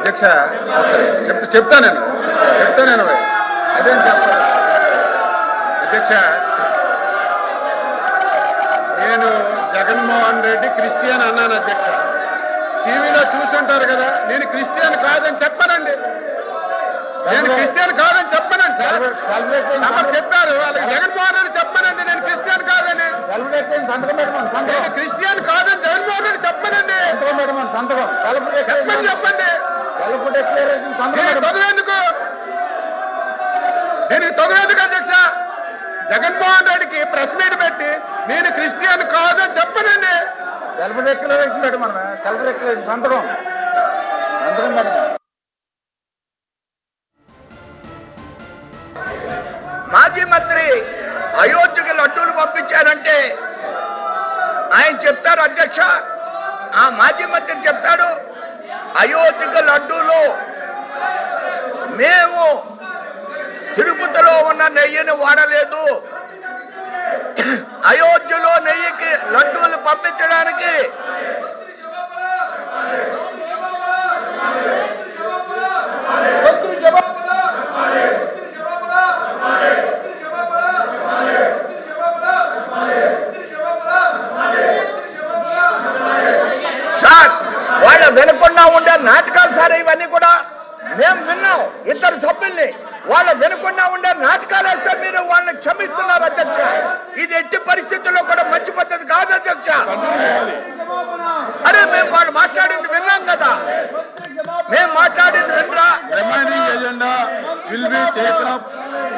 అధ్యక్ష చెప్తా నేను అదేం చెప్పాలి అధ్యక్ష. నేను జగన్మోహన్ రెడ్డి క్రిస్టియన్ అన్నాను అధ్యక్ష. టీవీలో చూసుంటారు కదా, నేను క్రిస్టియన్ కాదని చెప్పానండి. నేను క్రిస్టియన్ కాదని చెప్పానండి సార్. చెప్పారు వాళ్ళకి జగన్మోహన్ రెడ్డి చెప్పానండి నేను క్రిస్టియన్ కాదని. నేను క్రిస్టియన్ కాదని జగన్మోహన్ రెడ్డి చెప్పానండి. చెప్పండి తొదవేందుకు దీనికి తొదవేందుకు అధ్యక్ష? జగన్మోహన్ రెడ్డికి ప్రెస్ మీట్ పెట్టి నేను క్రిస్టియన్ కాదని చెప్పనండి. సెల్ఫ్ డిక్లరేషన్ పెట్టమన్నా, సెల్ఫ్ డిక్లరేషన్ సంతకం పెట్టమన్నా. మాజీ మంత్రి అయోధ్యకి లడ్డూలు పంపించారంటే ఆయన చెప్తారు అధ్యక్ష, ఆ మాజీ మంత్రి చెప్తాడు అయోధ్యకి లడ్డూలు మేము తిరుపతిలో ఉన్న నెయ్యిని వాడలేదు, అయోధ్యలో నెయ్యికి లడ్డూలు పంపించడానికి సార్ వాళ్ళ వినకుండా ఉండే నాటకాలు సార్ ఇవన్నీ కూడా మేము విన్నాం. ఇద్దరు సభ్యుల్ని వాళ్ళ వినకుండా ఉండే నాటకాలు వేస్తే మీరు వాళ్ళని క్షమిస్తున్నారు అధ్యక్ష. ఇది ఎట్టి పరిస్థితుల్లో కూడా మంచి పద్ధతి కాదు అధ్యక్ష. అరే మేము వాళ్ళు మాట్లాడింది విన్నాం కదా, మేము మాట్లాడింది వినరా? Remaining agenda will be taken up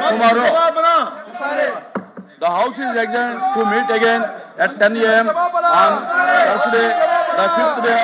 tomorrow. The house is adjourned to meet again at 10 a.m. on Thursday, the 5th day.